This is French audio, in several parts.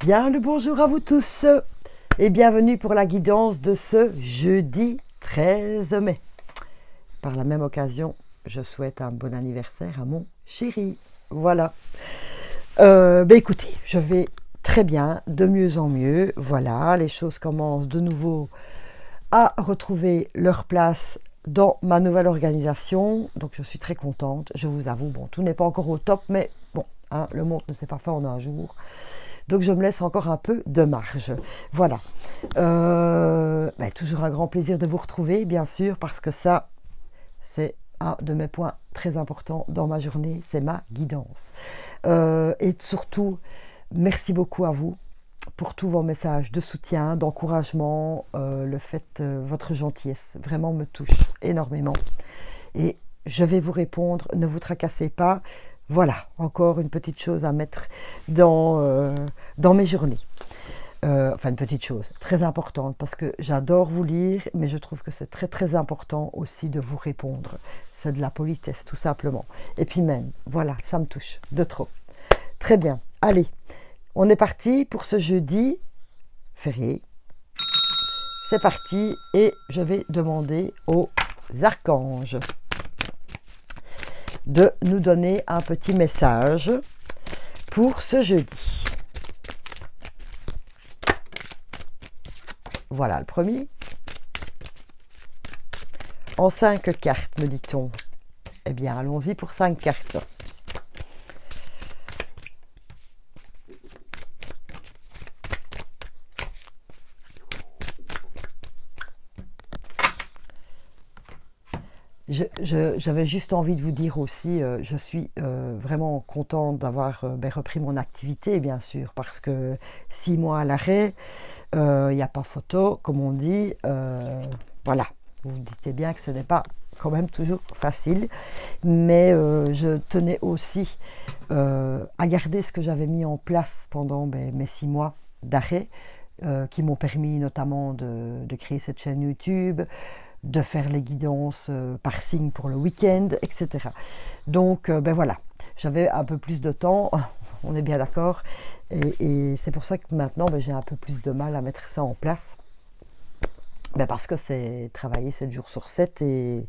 Bien le bonjour à vous tous et bienvenue pour la guidance de ce jeudi 13 mai. Par la même occasion, je souhaite un bon anniversaire à mon chéri. Voilà. Écoutez, je vais très bien, de mieux en mieux. Voilà, les choses commencent de nouveau à retrouver leur place dans ma nouvelle organisation. Donc je suis très contente, je vous avoue. Bon, tout n'est pas encore au top, mais bon, hein, le monde ne s'est pas fait en un jour. Donc je me laisse encore un peu de marge. Voilà. Toujours un grand plaisir de vous retrouver, bien sûr, parce que ça, c'est un de mes points très importants dans ma journée, c'est ma guidance. Et surtout, merci beaucoup à vous pour tous vos messages de soutien, d'encouragement. Votre gentillesse vraiment me touche énormément. Et je vais vous répondre, ne vous tracassez pas. Voilà, encore une petite chose à mettre dans mes journées. Une petite chose, très importante, parce que j'adore vous lire, mais je trouve que c'est très très important aussi de vous répondre. C'est de la politesse, tout simplement. Et puis même, voilà, ça me touche de trop. Très bien, allez, on est parti pour ce jeudi férié. C'est parti, et je vais demander aux archanges de nous donner un petit message pour ce jeudi. Voilà le premier. En 5 cartes, me dit-on. Eh bien, allons-y pour 5 cartes. J'avais juste envie de vous dire aussi, je suis vraiment contente d'avoir repris mon activité, bien sûr, parce que 6 mois à l'arrêt, il n'y a pas photo, comme on dit. Voilà, vous vous dites bien que ce n'est pas quand même toujours facile, mais je tenais aussi à garder ce que j'avais mis en place pendant mes 6 mois d'arrêt, qui m'ont permis notamment de créer cette chaîne YouTube, de faire les guidances par signe pour le week-end, etc. Donc, voilà, j'avais un peu plus de temps, on est bien d'accord, et c'est pour ça que maintenant, j'ai un peu plus de mal à mettre ça en place, parce que c'est travailler 7 jours sur 7, et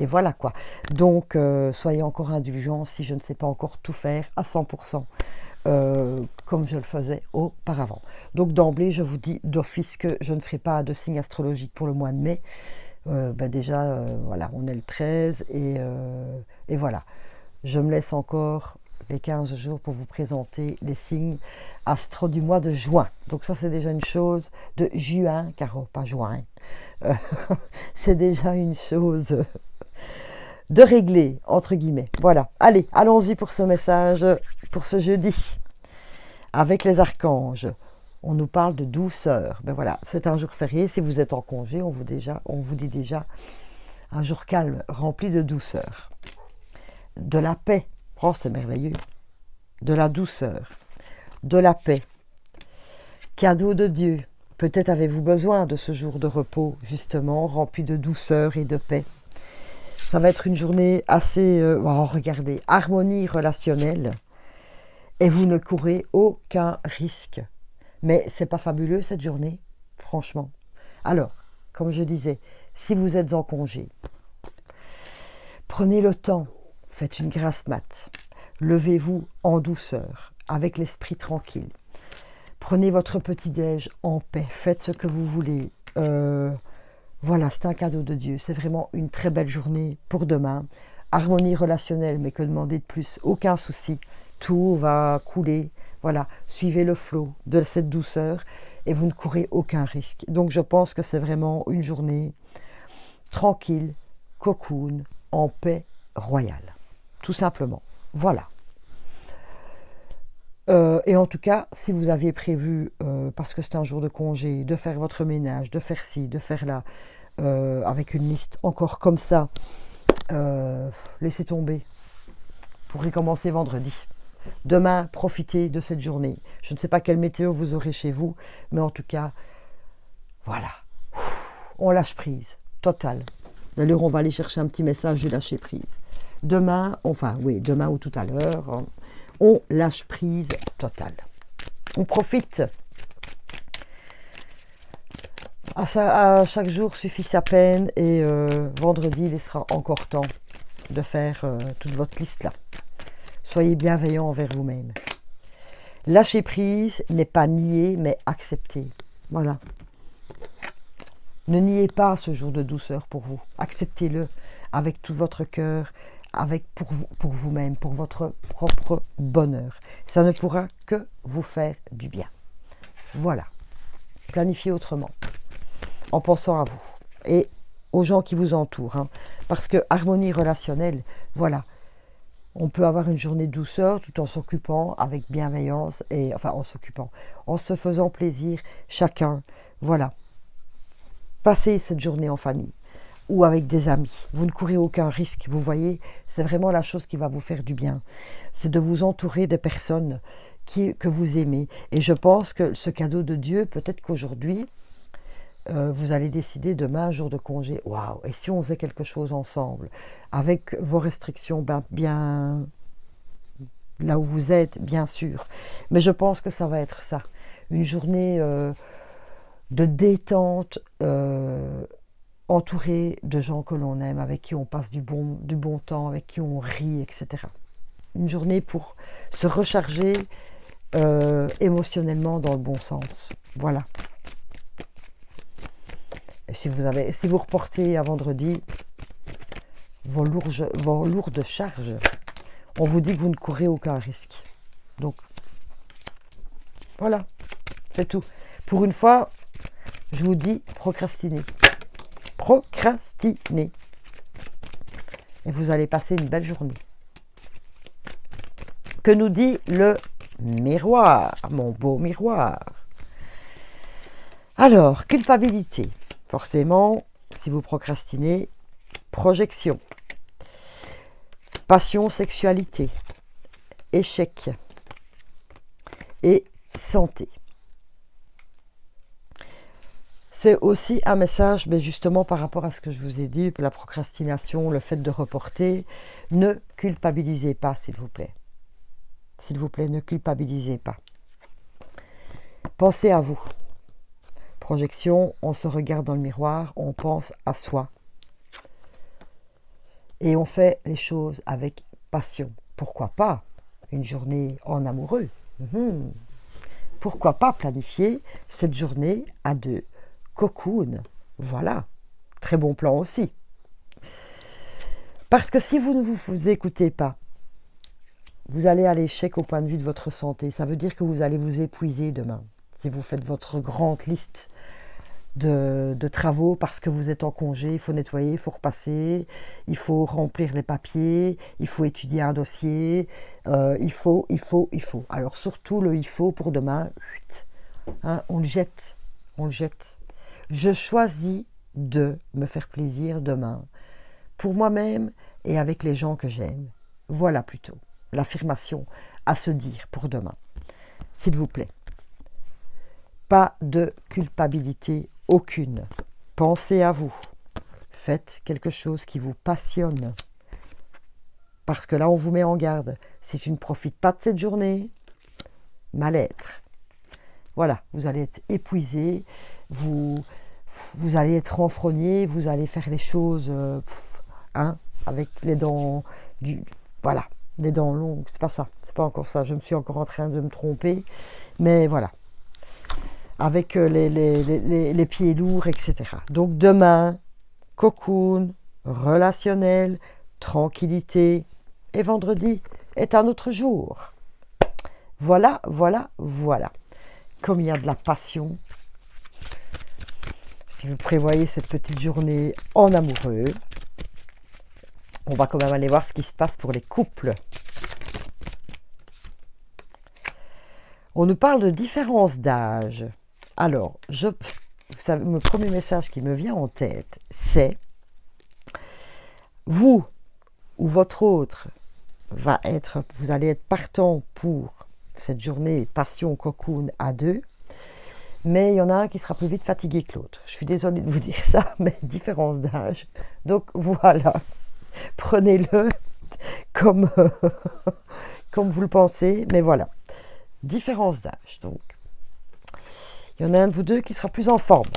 voilà quoi. Donc, soyez encore indulgents si je ne sais pas encore tout faire à 100%. Comme je le faisais auparavant. Donc d'emblée, je vous dis d'office que je ne ferai pas de signe astrologique pour le mois de mai. Voilà, on est le 13 et voilà. Je me laisse encore les 15 jours pour vous présenter les signes astro du mois de juin. Donc ça, c'est déjà une chose de juin, car pas juin. C'est déjà une chose de régler, entre guillemets. Voilà, allez, allons-y pour ce message, pour ce jeudi, avec les archanges. On nous parle de douceur. Voilà, c'est un jour férié. Si vous êtes en congé, on vous dit déjà un jour calme, rempli de douceur. De la paix. Oh, c'est merveilleux. De la douceur. De la paix. Cadeau de Dieu. Peut-être avez-vous besoin de ce jour de repos, justement, rempli de douceur et de paix. Ça va être une journée assez... regardez, harmonie relationnelle. Et vous ne courez aucun risque. Mais c'est pas fabuleux cette journée, franchement. Alors, comme je disais, si vous êtes en congé, prenez le temps, faites une grasse mat, levez-vous en douceur, avec l'esprit tranquille. Prenez votre petit-déj en paix, faites ce que vous voulez. Voilà, c'est un cadeau de Dieu. C'est vraiment une très belle journée pour demain. Harmonie relationnelle, mais que demander de plus? Aucun souci. Tout va couler. Voilà, suivez le flot de cette douceur et vous ne courez aucun risque. Donc je pense que c'est vraiment une journée tranquille, cocoon, en paix royale. Tout simplement. Voilà. Et en tout cas, si vous aviez prévu, parce que c'est un jour de congé, de faire votre ménage, de faire ci, de faire là, avec une liste encore comme ça, laissez tomber. Vous pourrez commencer vendredi. Demain, profitez de cette journée. Je ne sais pas quelle météo vous aurez chez vous, mais en tout cas, voilà. On lâche prise, total. D'ailleurs, on va aller chercher un petit message de lâcher prise. Demain, demain ou tout à l'heure, on lâche prise totale. On profite. À chaque jour suffit sa peine et vendredi, il sera encore temps de faire toute votre liste là. Soyez bienveillant envers vous-même. Lâcher prise n'est pas nier, mais accepter. Voilà. Ne niez pas ce jour de douceur pour vous. Acceptez-le avec tout votre cœur, pour vous-même, pour votre propre bonheur. Ça ne pourra que vous faire du bien. Voilà. Planifiez autrement, en pensant à vous et aux gens qui vous entourent. Hein. Parce que harmonie relationnelle, voilà. On peut avoir une journée de douceur tout en s'occupant avec bienveillance, en se faisant plaisir chacun. Voilà. Passez cette journée en famille ou avec des amis. Vous ne courez aucun risque. Vous voyez, c'est vraiment la chose qui va vous faire du bien. C'est de vous entourer de personnes que vous aimez. Et je pense que ce cadeau de Dieu, peut-être qu'aujourd'hui, vous allez décider demain, jour de congé, waouh, et si on faisait quelque chose ensemble, avec vos restrictions bien là où vous êtes, bien sûr. Mais je pense que ça va être ça. Une journée de détente, entourée de gens que l'on aime, avec qui on passe du bon temps, avec qui on rit, etc. Une journée pour se recharger émotionnellement dans le bon sens. Voilà. Et si vous reportez à vendredi vos lourdes charges, on vous dit que vous ne courez aucun risque. Donc, voilà, c'est tout. Pour une fois, je vous dis procrastinez. Procrastinez. Et vous allez passer une belle journée. Que nous dit le miroir, mon beau miroir? Alors, culpabilité. Forcément, si vous procrastinez, projection, passion, sexualité, échec et santé. C'est aussi un message, mais justement par rapport à ce que je vous ai dit, la procrastination, le fait de reporter, ne culpabilisez pas, s'il vous plaît. S'il vous plaît, ne culpabilisez pas. Pensez à vous. Projection, on se regarde dans le miroir, on pense à soi. Et on fait les choses avec passion. Pourquoi pas une journée en amoureux? Pourquoi pas planifier cette journée à deux? Cocoon, voilà. Très bon plan aussi. Parce que si vous ne vous écoutez pas, vous allez à l'échec au point de vue de votre santé. Ça veut dire que vous allez vous épuiser demain. Si vous faites votre grande liste de travaux parce que vous êtes en congé, il faut nettoyer, il faut repasser, il faut remplir les papiers, il faut étudier un dossier, il faut. Alors surtout le il faut pour demain, hein, on le jette. Je choisis de me faire plaisir demain, pour moi-même et avec les gens que j'aime. Voilà plutôt l'affirmation à se dire pour demain. S'il vous plaît. Pas de culpabilité aucune. Pensez à vous. Faites quelque chose qui vous passionne. Parce que là, on vous met en garde. Si tu ne profites pas de cette journée, mal-être. Voilà, vous allez être épuisé, vous allez être renfrogné, vous allez faire les choses avec les dents voilà, les dents longues. C'est pas ça, c'est pas encore ça. Je me suis encore en train de me tromper. Mais voilà. Avec les pieds lourds, etc. Donc demain, cocoon, relationnel, tranquillité. Et vendredi est un autre jour. Voilà. Comme il y a de la passion, si vous prévoyez cette petite journée en amoureux, on va quand même aller voir ce qui se passe pour les couples. On nous parle de différence d'âge. Alors, vous savez, le premier message qui me vient en tête, c'est vous ou votre autre vous allez être partant pour cette journée passion cocoon à deux, mais il y en a un qui sera plus vite fatigué que l'autre. Je suis désolée de vous dire ça, mais différence d'âge. Donc voilà, prenez-le comme vous le pensez, mais voilà. différence d'âge. Donc, il y en a un de vous deux qui sera plus en forme,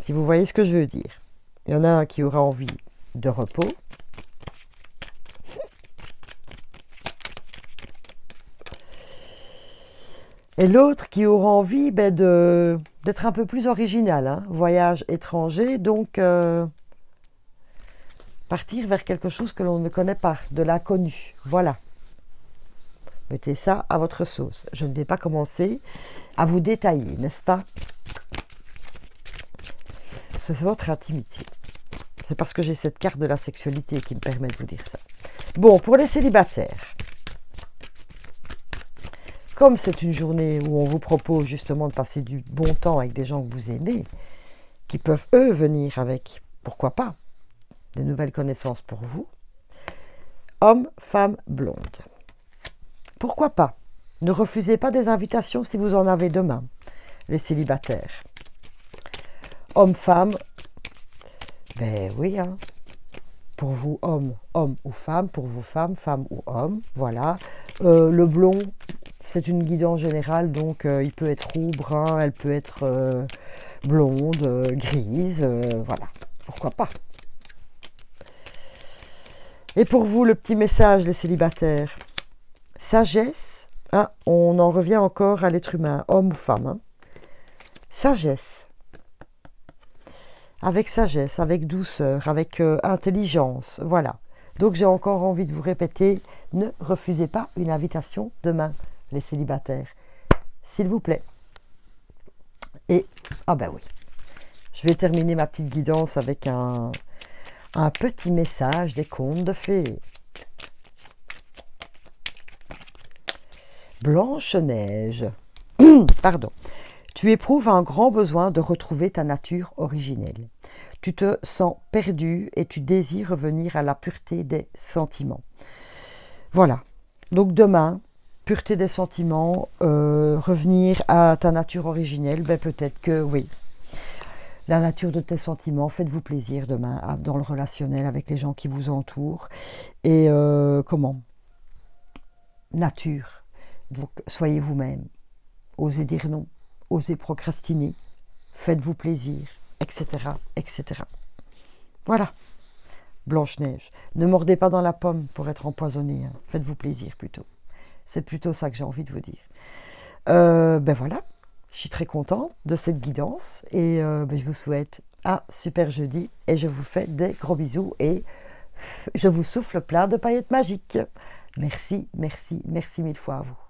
si vous voyez ce que je veux dire. Il y en a un qui aura envie de repos. Et l'autre qui aura envie d'être un peu plus original. Hein. Voyage étranger, donc partir vers quelque chose que l'on ne connaît pas, de l'inconnu. Voilà. Mettez ça à votre sauce. Je ne vais pas commencer à vous détailler, n'est-ce pas? C'est votre intimité. C'est parce que j'ai cette carte de la sexualité qui me permet de vous dire ça. Bon, pour les célibataires, comme c'est une journée où on vous propose justement de passer du bon temps avec des gens que vous aimez, qui peuvent eux venir avec, pourquoi pas, des nouvelles connaissances pour vous, homme, femme, blonde. Pourquoi pas? Ne refusez pas des invitations si vous en avez demain, les célibataires. Homme, femme, ben oui, hein. Pour vous, homme, homme ou femme, pour vous, femme, femme ou homme, voilà. Le blond, c'est une guidance générale, donc il peut être roux, brun, elle peut être blonde, grise, voilà, pourquoi pas. Et pour vous, le petit message, les célibataires, sagesse, hein, on en revient encore à l'être humain, homme ou femme, hein. Sagesse. Avec sagesse, avec douceur, avec intelligence, voilà. Donc j'ai encore envie de vous répéter, ne refusez pas une invitation demain, les célibataires, s'il vous plaît. Et, ah ben oui, je vais terminer ma petite guidance avec un petit message des contes de fées. Blanche-Neige, pardon. Tu éprouves un grand besoin de retrouver ta nature originelle. Tu te sens perdu et tu désires revenir à la pureté des sentiments. Voilà. Donc demain, pureté des sentiments, revenir à ta nature originelle, ben peut-être que oui. La nature de tes sentiments, faites-vous plaisir demain dans le relationnel avec les gens qui vous entourent. Et nature. Donc soyez vous-même. Osez dire non. Osez procrastiner, faites-vous plaisir, etc., etc. Voilà, Blanche-Neige. Ne mordez pas dans la pomme pour être empoisonné, hein. Faites-vous plaisir plutôt. C'est plutôt ça que j'ai envie de vous dire. Ben voilà, je suis très contente de cette guidance et je vous souhaite un super jeudi et je vous fais des gros bisous et je vous souffle plein de paillettes magiques. Merci, merci, merci mille fois à vous.